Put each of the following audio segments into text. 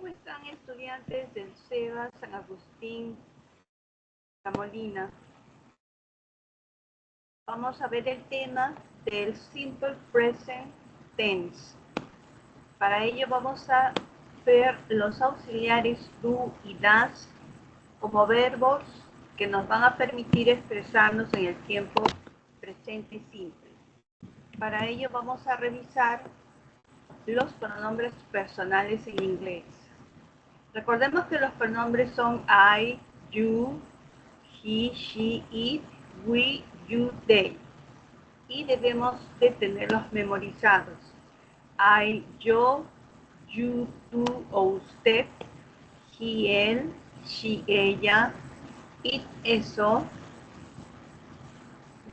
¿Cómo están estudiantes del SEBA San Agustín, La Molina? Vamos a ver el tema del Simple Present Tense. Para ello vamos a ver los auxiliares do y das como verbos que nos van a permitir expresarnos en el tiempo presente simple. Para ello vamos a revisar los pronombres personales en inglés. Recordemos que los pronombres son I, you, he, she, it, we, you, they. Y debemos de tenerlos memorizados. I, yo, you, tú o usted, he, él, she, ella, it, eso,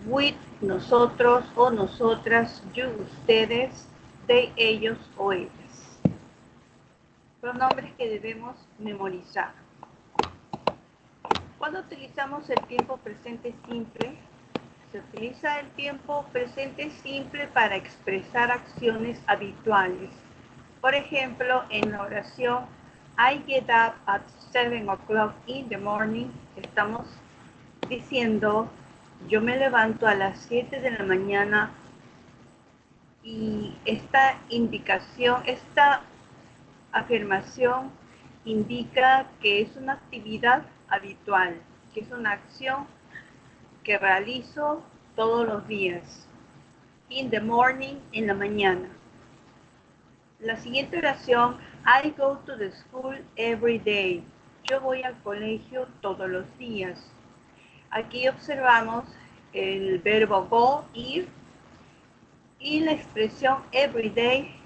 with, nosotros o nosotras, you, ustedes, they, ellos o ellas. Pronombres que debemos memorizar. Cuando utilizamos el tiempo presente simple, se utiliza el tiempo presente simple para expresar acciones habituales. Por ejemplo, en la oración I get up at 7 o'clock in the morning, estamos diciendo yo me levanto a las 7 de la mañana, y esta afirmación indica que es una actividad habitual, que es una acción que realizo todos los días. In the morning, en la mañana. La siguiente oración, I go to the school every day. Yo voy al colegio todos los días. Aquí observamos el verbo go, ir, y la expresión every day,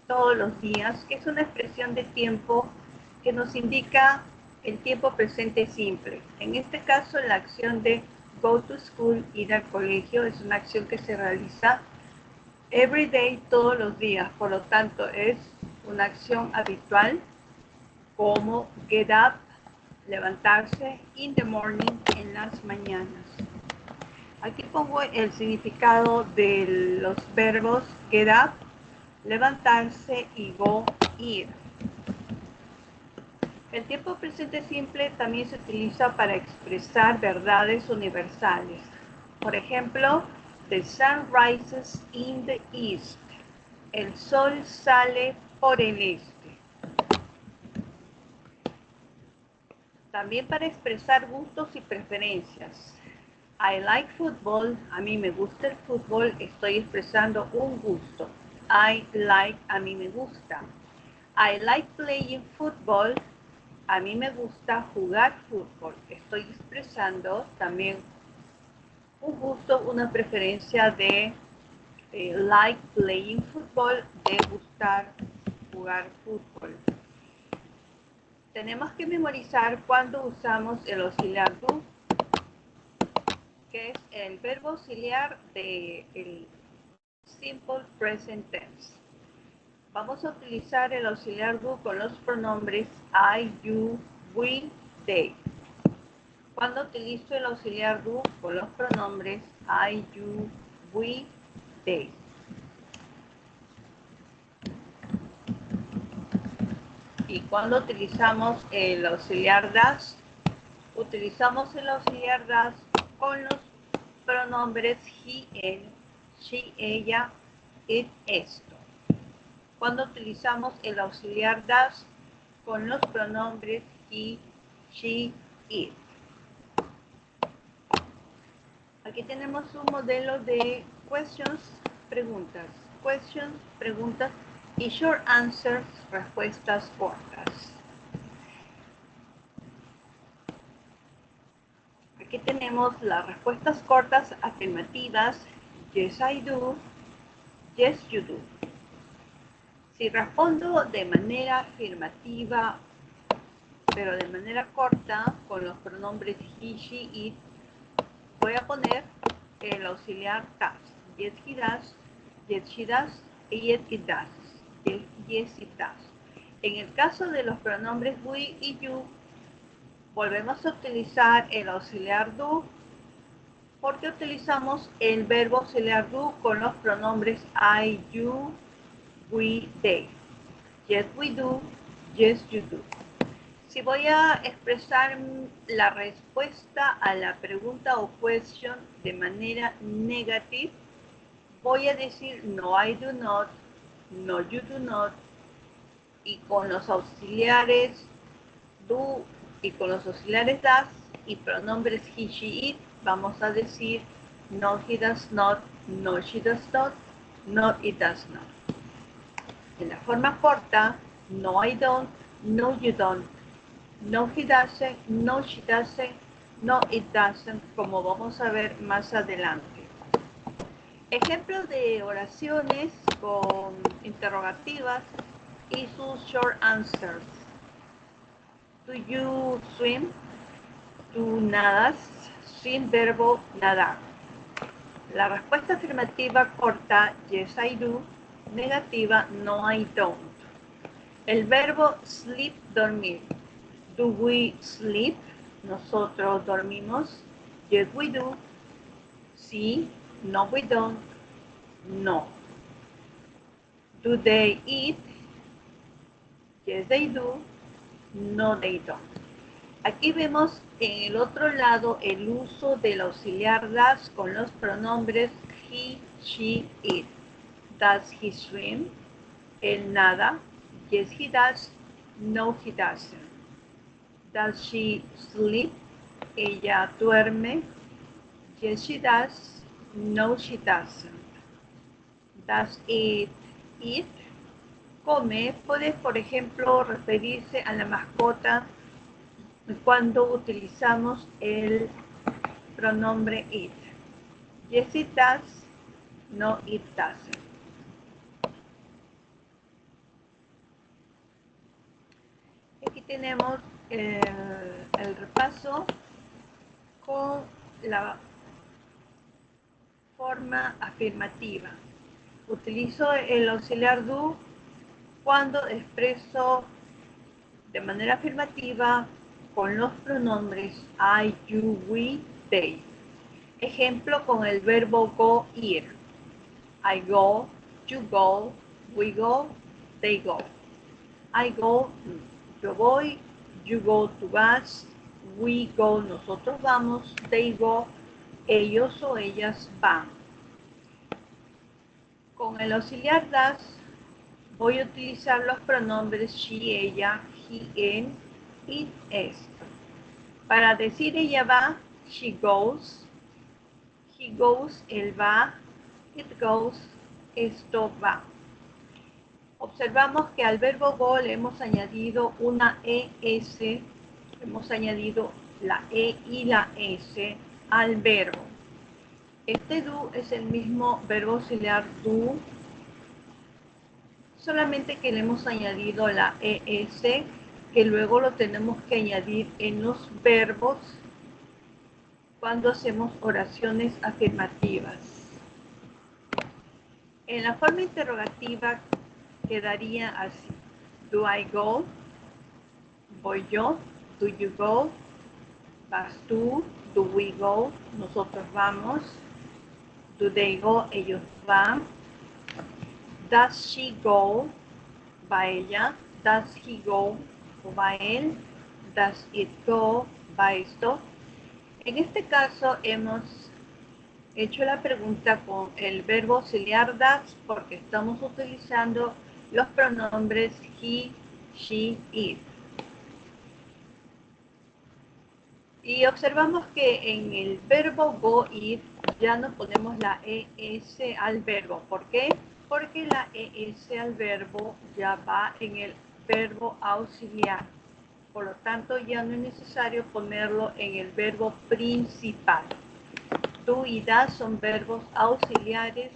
todos los días, que es una expresión de tiempo que nos indica el tiempo presente simple. En este caso, la acción de go to school, ir al colegio, es una acción que se realiza every day, todos los días. Por lo tanto, es una acción habitual, como get up, levantarse, in the morning, en las mañanas. Aquí pongo el significado de los verbos get up, levantarse, y go, ir. El tiempo presente simple también se utiliza para expresar verdades universales. Por ejemplo, the sun rises in the east. El sol sale por el este. También para expresar gustos y preferencias. I like football. A mí me gusta el fútbol. Estoy expresando un gusto. I like, a mí me gusta. I like playing football. A mí me gusta jugar fútbol. Estoy expresando también un gusto, una preferencia de like playing football, de gustar jugar fútbol. Tenemos que memorizar cuando usamos el auxiliar do, que es el verbo auxiliar del simple present tense. Vamos a utilizar el auxiliar do con los pronombres I, you, we, they. Cuando utilizo el auxiliar do con los pronombres I, you, we, they. Y cuando utilizamos el auxiliar das, utilizamos el auxiliar das con los pronombres he, él, she, ella, it, esto. Cuando utilizamos el auxiliar das con los pronombres he, she, it. Aquí tenemos un modelo de questions, preguntas. Questions, preguntas, y short answers, respuestas cortas. Aquí tenemos las respuestas cortas afirmativas. Yes, I do. Yes, you do. Si respondo de manera afirmativa, pero de manera corta, con los pronombres he, she, it, voy a poner el auxiliar does. Yes, he does. Yes, she does. Y yes, it does. Yes, it does. En el caso de los pronombres we y you, volvemos a utilizar el auxiliar do, porque utilizamos el verbo auxiliar do con los pronombres I, you, we, they. Yes, we do. Yes, you do. Si voy a expresar la respuesta a la pregunta o question de manera negativa, voy a decir no, I do not, no, you do not, y con los auxiliares do y con los auxiliares does y pronombres he, she, it, vamos a decir no, he does not, no, she does not, no, it does not. En la forma corta, no, I don't, no, you don't, no, he doesn't, no, she doesn't, no, it doesn't, como vamos a ver más adelante. Ejemplos de oraciones con interrogativas y sus short answers. Do you swim? Tú nadas. Swim, verbo nadar. La respuesta afirmativa corta, yes I do. Negativa, no I don't. El verbo sleep, dormir. Do we sleep? Nosotros dormimos. Yes we do. Sí. No we don't. No. Do they eat? Yes they do. No they don't. Aquí vemos en el otro lado el uso del auxiliar does con los pronombres he, she, it. Does he swim? Él nada. Yes, he does. No, he doesn't. Does she sleep? Ella duerme. Yes, she does. No, she doesn't. Does it eat? Come puede, por ejemplo, referirse a la mascota cuando utilizamos el pronombre it. Yes, it does. No, it doesn't. Aquí tenemos el repaso con la forma afirmativa. Utilizo el auxiliar do cuando expreso de manera afirmativa con los pronombres I, you, we, they. Ejemplo con el verbo go, ir. I go, you go, we go, they go. I go, yo voy, you go, tú vas, we go, nosotros vamos, they go, ellos o ellas van. Con el auxiliar does voy a utilizar los pronombres she, ella, he, en, it, es. Para decir ella va, she goes, he goes, él va, it goes, esto va. Observamos que al verbo go le hemos añadido una ES, hemos añadido la E y la S al verbo. Este do es el mismo verbo auxiliar do, solamente que le hemos añadido la ES, que luego lo tenemos que añadir en los verbos cuando hacemos oraciones afirmativas. En la forma interrogativa quedaría así. Do I go? Voy yo. Do you go? Vas tú. Do we go? Nosotros vamos. Do they go? Ellos van. Does she go? Va ella. Does he go? O va él. Does it go? Va esto. En este caso hemos hecho la pregunta con el verbo auxiliar does porque estamos utilizando los pronombres he, she, it. Y observamos que en el verbo go, ir, ya no ponemos la ES al verbo. ¿Por qué? Porque la ES al verbo ya va en el verbo auxiliar. Por lo tanto, ya no es necesario ponerlo en el verbo principal. Do y das son verbos auxiliares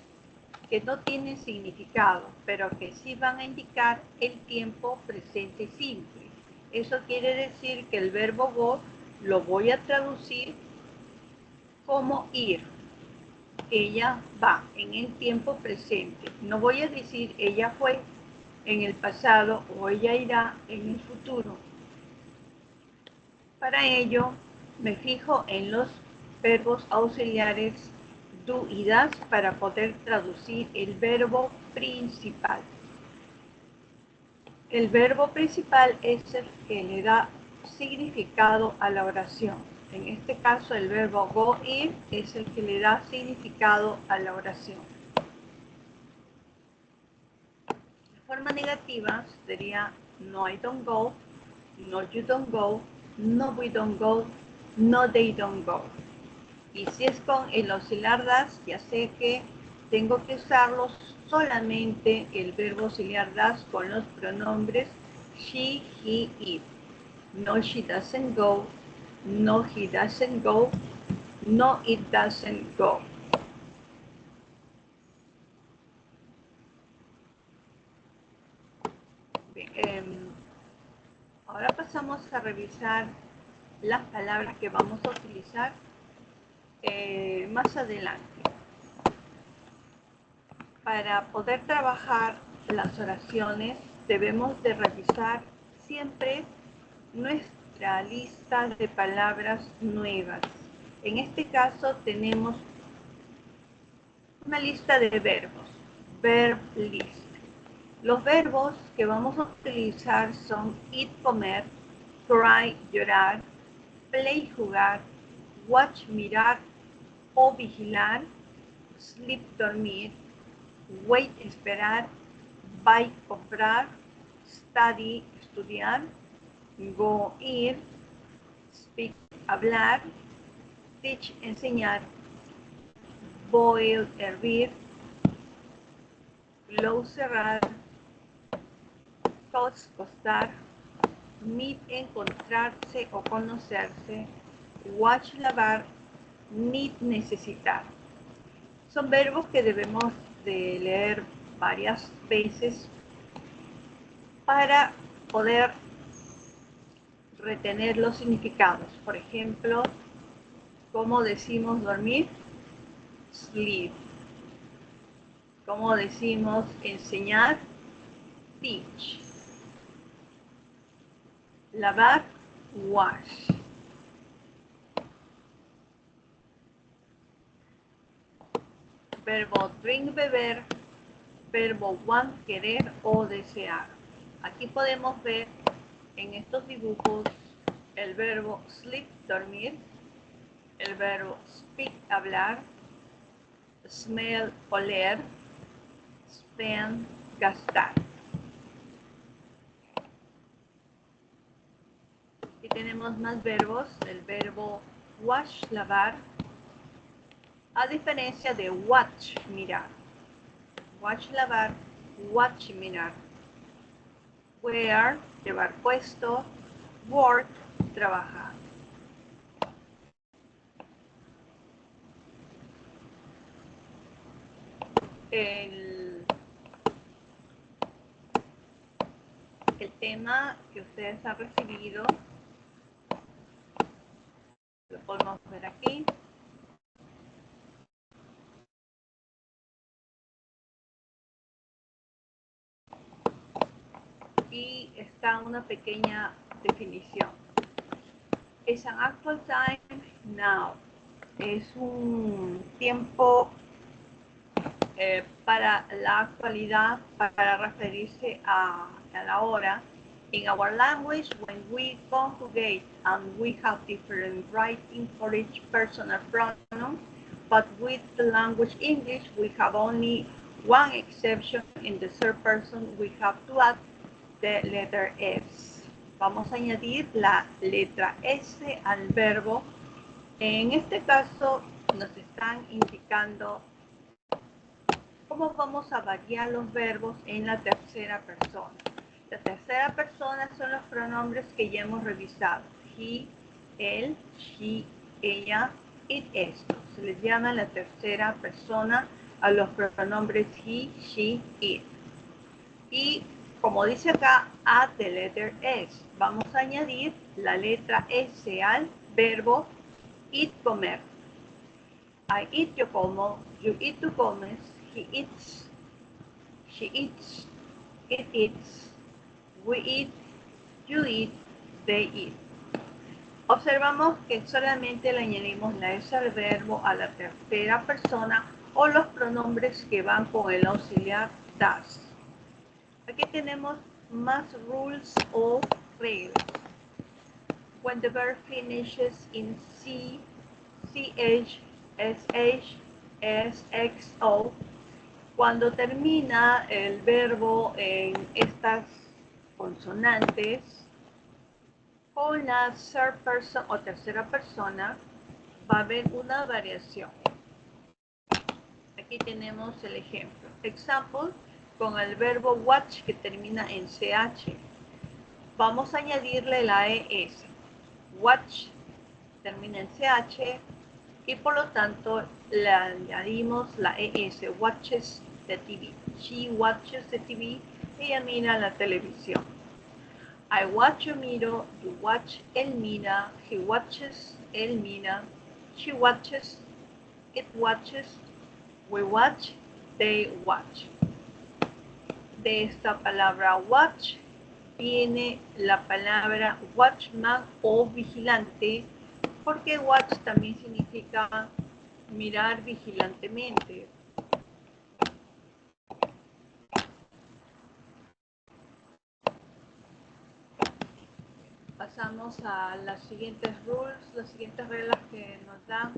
que no tienen significado, pero que sí van a indicar el tiempo presente simple. Eso quiere decir que el verbo go lo voy a traducir como ir. Ella va en el tiempo presente. No voy a decir ella fue en el pasado o ella irá en el futuro. Para ello, me fijo en los verbos auxiliares do y das para poder traducir el verbo principal. El verbo principal es el que le da significado a la oración. En este caso, el verbo go, ir, es el que le da significado a la oración. La forma negativa sería no, I don't go, no, you don't go, no, we don't go, no, they don't go. Y si es con el auxiliar das, ya sé que tengo que usarlo solamente el verbo auxiliar das con los pronombres she, he, it. No, she doesn't go. No, he doesn't go. No, it doesn't go. Bien, ahora pasamos a revisar las palabras que vamos a utilizar más adelante. Para poder trabajar las oraciones debemos de revisar siempre nuestra lista de palabras nuevas. En este caso tenemos una lista de verbos, verb list. Los verbos que vamos a utilizar son eat, comer, cry, llorar, play, jugar, watch, mirar o vigilar, sleep, dormir, wait, esperar, buy, comprar, study, estudiar, go, ir, speak, hablar, teach, enseñar, boil, hervir, close, cerrar, cost, costar, meet, encontrarse o conocerse, watch, lavar, need, necesitar. Son verbos que debemos de leer varias veces para poder retener los significados. Por ejemplo, ¿cómo decimos dormir? Sleep. ¿Cómo decimos enseñar? Teach. Lavar, wash. Verbo drink, beber. Verbo want, querer o desear. Aquí podemos ver en estos dibujos el verbo sleep, dormir. El verbo speak, hablar. Smell, oler. Spend, gastar. Aquí tenemos más verbos. El verbo wash, lavar. A diferencia de watch, mirar. Watch, lavar. Watch, mirar. Wear, llevar puesto. Work, trabajar. El tema que ustedes han recibido lo podemos ver aquí. Y está una pequeña definición. Es an actual time now. Es un tiempo para la actualidad, para referirse a la hora. In our language, when we conjugate and we have different writing for each personal pronoun, but with the language English, we have only one exception. In the third person, we have to add the letter S. Vamos a añadir la letra S al verbo. En este caso, nos están indicando cómo vamos a variar los verbos en la tercera persona. La tercera persona son los pronombres que ya hemos revisado. He, él, she, ella, it, esto. Se les llama la tercera persona a los pronombres he, she, it. Y como dice acá, add the letter S. Vamos a añadir la letra S al verbo eat, comer. I eat, yo como. You eat, tú comes. He eats, she eats, it eats, we eat, you eat, they eat. Observamos que solamente le añadimos la S al verbo a la tercera persona o los pronombres que van con el auxiliar das. Aquí tenemos más rules o reglas. When the verb finishes in C, CH, SH, SXO, cuando termina el verbo en estas consonantes, con la third person o tercera persona, va a haber una variación. Aquí tenemos el ejemplo. Example, con el verbo watch que termina en CH. Vamos a añadirle la ES. Watch termina en CH y por lo tanto le añadimos la ES. Watches the TV. She watches the TV. Ella mira la televisión. I watch, yo miro. You watch, él mira. He watches, él mira. She watches, it watches. We watch, they watch. De esta palabra watch viene la palabra watchman o vigilante, porque watch también significa mirar vigilantemente. Pasamos a las siguientes rules, las siguientes reglas que nos dan.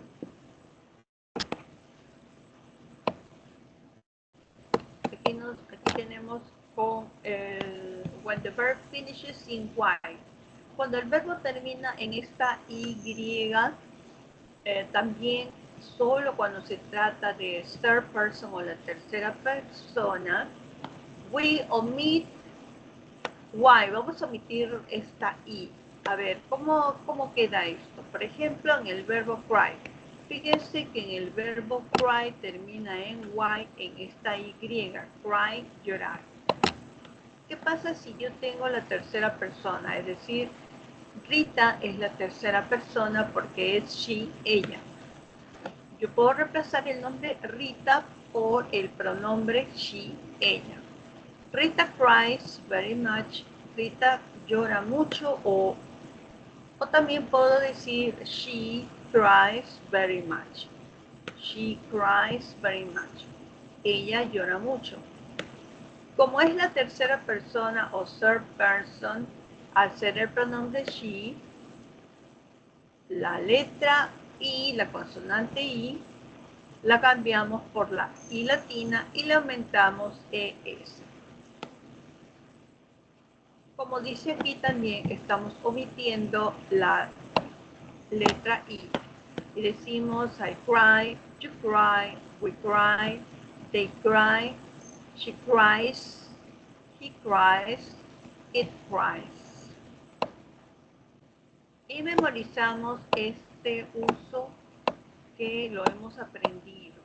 Aquí tenemos con el when the verb finishes in Y. Cuando el verbo termina en esta Y, también solo cuando se trata de third person o la tercera persona, we omit Y. Vamos a omitir esta I. A ver, ¿cómo queda esto? Por ejemplo, en el verbo cry. Fíjense que en el verbo cry termina en Y, en esta Y. Cry, llorar. ¿Qué pasa si yo tengo la tercera persona? Es decir, Rita es la tercera persona porque es she, ella. Yo puedo reemplazar el nombre Rita por el pronombre she, ella. Rita cries very much. Rita llora mucho o también puedo decir she cries very much. She cries very much. Ella llora mucho. Como es la tercera persona o third person, al ser el pronombre she, la letra I, la consonante I, la cambiamos por la I latina y le aumentamos ES. Como dice aquí también, estamos omitiendo la letra I. Y decimos I cry, you cry, we cry, they cry, she cries, he cries, it cries. Y memorizamos este uso que lo hemos aprendido.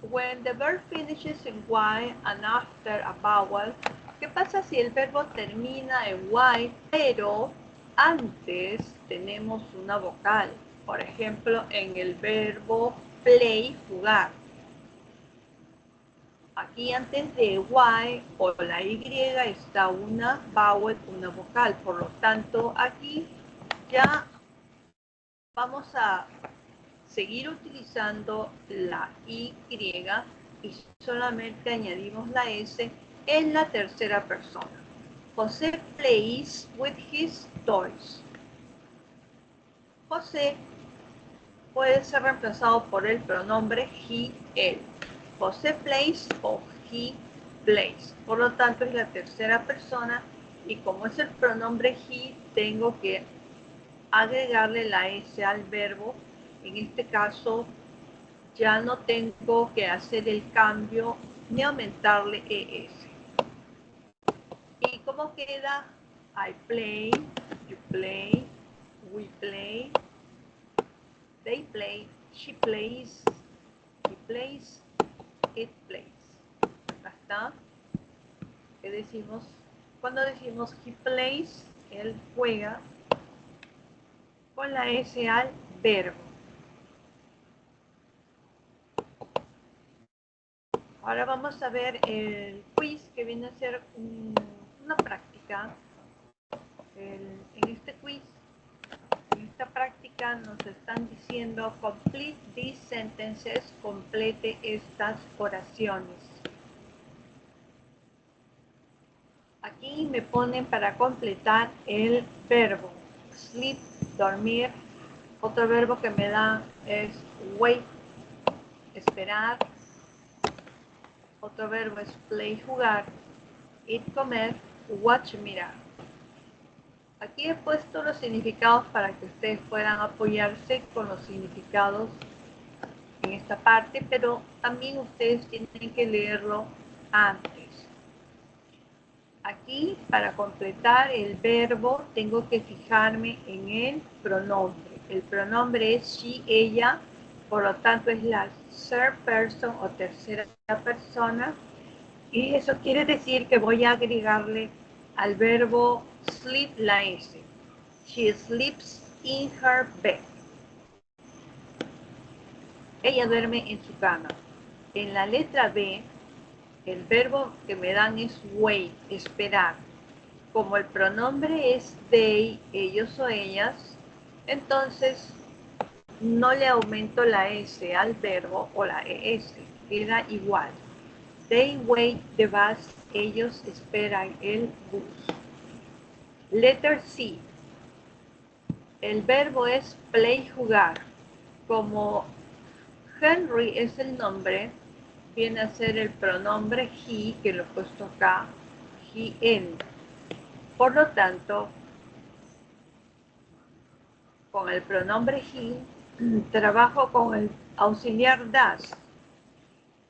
When the verb finishes in Y and after a vowel, ¿qué pasa si el verbo termina en Y, pero antes tenemos una vocal? Por ejemplo, en el verbo play, jugar. Aquí antes de Y o la Y está una vowel, una vocal. Por lo tanto, aquí ya vamos a seguir utilizando la Y y solamente añadimos la S en la tercera persona. José plays with his toys. José puede ser reemplazado por el pronombre he, él. José plays o he plays. Por lo tanto, es la tercera persona y como es el pronombre he, tengo que agregarle la S al verbo. En este caso, ya no tengo que hacer el cambio ni aumentarle ES. ¿Y cómo queda? I play, you play, we play, they play, she plays, he plays, it plays. Acá está. ¿Qué decimos? Cuando decimos he plays, él juega, con la S al verbo. Ahora vamos a ver el quiz que viene a ser una práctica. En este quiz, en esta práctica nos están diciendo complete these sentences, complete estas oraciones. Aquí me ponen para completar el verbo. Sleep, dormir. Otro verbo que me da es wait, esperar. Otro verbo es play, jugar. Eat, comer. Watch, mirar. Aquí he puesto los significados para que ustedes puedan apoyarse con los significados en esta parte, pero también ustedes tienen que leerlo antes. Aquí, para completar el verbo, tengo que fijarme en el pronombre. El pronombre es she, ella, por lo tanto es la third person o tercera persona. Y eso quiere decir que voy a agregarle al verbo sleep la S. She sleeps in her bed. Ella duerme en su cama. En la letra B, el verbo que me dan es wait, esperar. Como el pronombre es they, ellos o ellas, entonces no le aumento la S al verbo o la ES, queda igual. They wait the bus, ellos esperan el bus. Letter C. El verbo es play, jugar. Como Henry es el nombre, viene a ser el pronombre he, que lo he puesto acá, he, él. Por lo tanto, con el pronombre he, trabajo con el auxiliar das.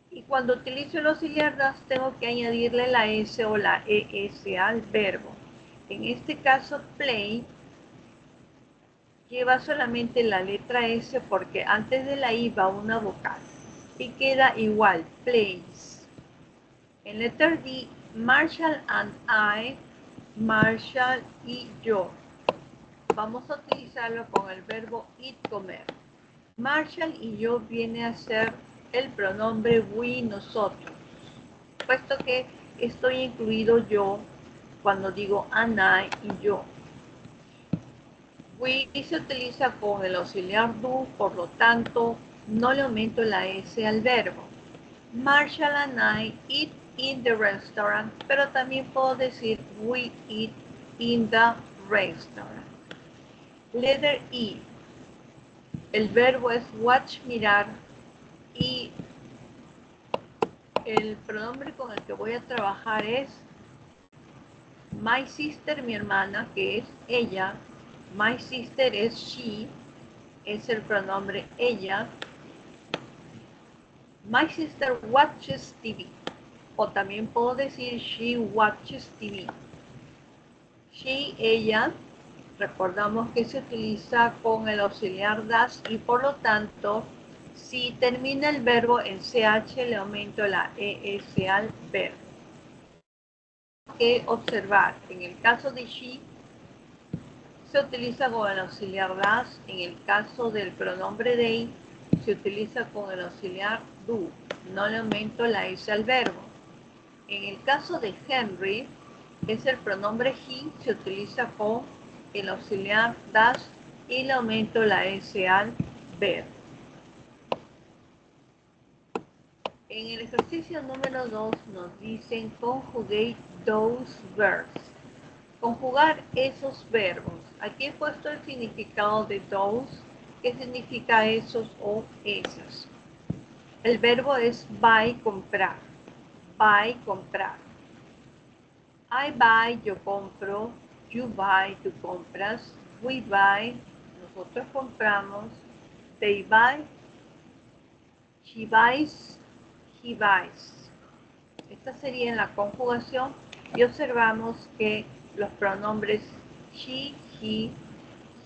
Y cuando utilizo el auxiliar das, tengo que añadirle la S o la ES al verbo. En este caso, play lleva solamente la letra S porque antes de la I va una vocal. Y queda igual, plays. En letter D, Marshall and I, Marshall y yo. Vamos a utilizarlo con el verbo eat, comer. Marshall y yo viene a ser el pronombre we, nosotros, puesto que estoy incluido yo cuando digo and I y yo. We se utiliza con el auxiliar do, por lo tanto, no le aumento la S al verbo. Marshall and I eat in the restaurant, pero también puedo decir we eat in the restaurant. Letter E. El verbo es watch, mirar, y el pronombre con el que voy a trabajar es my sister, mi hermana, que es ella. My sister es she, es el pronombre ella. My sister watches TV. O también puedo decir she watches TV. She, ella, recordamos que se utiliza con el auxiliar das y por lo tanto, si termina el verbo en CH, le aumento la ES al verbo. Que observar, en el caso de she, se utiliza con el auxiliar das, en el caso del pronombre they, se utiliza con el auxiliar do, no le aumento la S al verbo. En el caso de Henry, es el pronombre he, se utiliza con el auxiliar das y le aumento la S al verbo. En el ejercicio número 2 nos dicen conjugate those verbs. Conjugar esos verbos. Aquí he puesto el significado de those, que significa esos o esas. El verbo es buy, comprar. Buy, comprar. I buy, yo compro. You buy, tú compras. We buy, nosotros compramos. They buy. She buys. He buys. Esta sería la conjugación y observamos que los pronombres she, he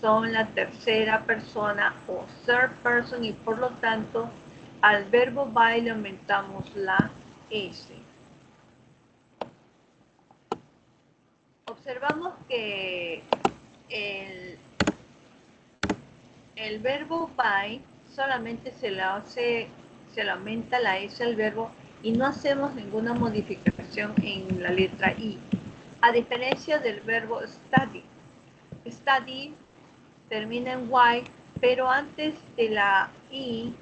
son la tercera persona o third person y por lo tanto al verbo buy le aumentamos la S. Observamos que el verbo buy solamente se le aumenta la S al verbo y no hacemos ninguna modificación en la letra I. A diferencia del verbo study. Study termina en Y, pero antes de la Y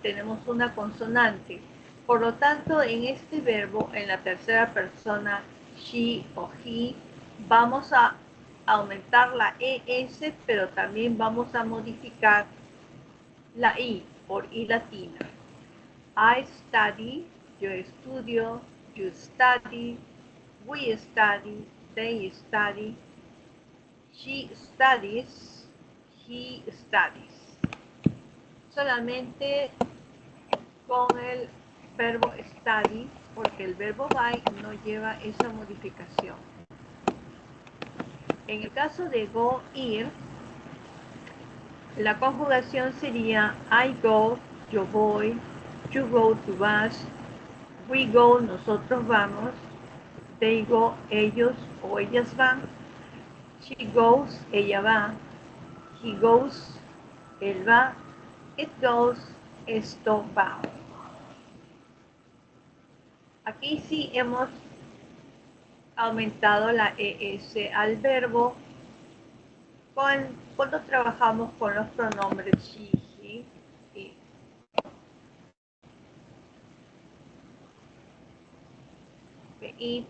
tenemos una consonante. Por lo tanto, en este verbo, en la tercera persona, she o he, vamos a aumentar la ES, pero también vamos a modificar la I por I latina. I study, yo estudio, you study, we study, they study, she studies, he studies. Solamente con el verbo study, porque el verbo by no lleva esa modificación. En el caso de go, ir, la conjugación sería I go, yo voy, you go, tú vas, we go, nosotros vamos, they go, ellos o ellas van, she goes, ella va, he goes, él va, it goes, esto va. Aquí sí hemos aumentado la ES al verbo cuando trabajamos con los pronombres she, he, it. Y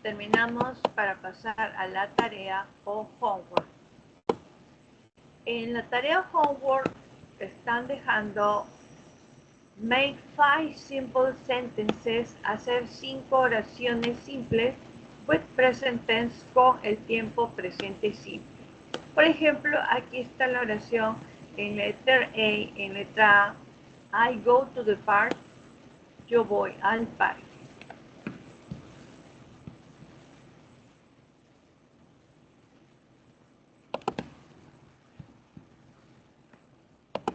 terminamos para pasar a la tarea o homework. En la tarea homework están dejando make 5 simple sentences, hacer 5 oraciones simples with present tense con el tiempo presente simple. Por ejemplo, aquí está la oración en letra A, en letra A. I go to the park. Yo voy al parque.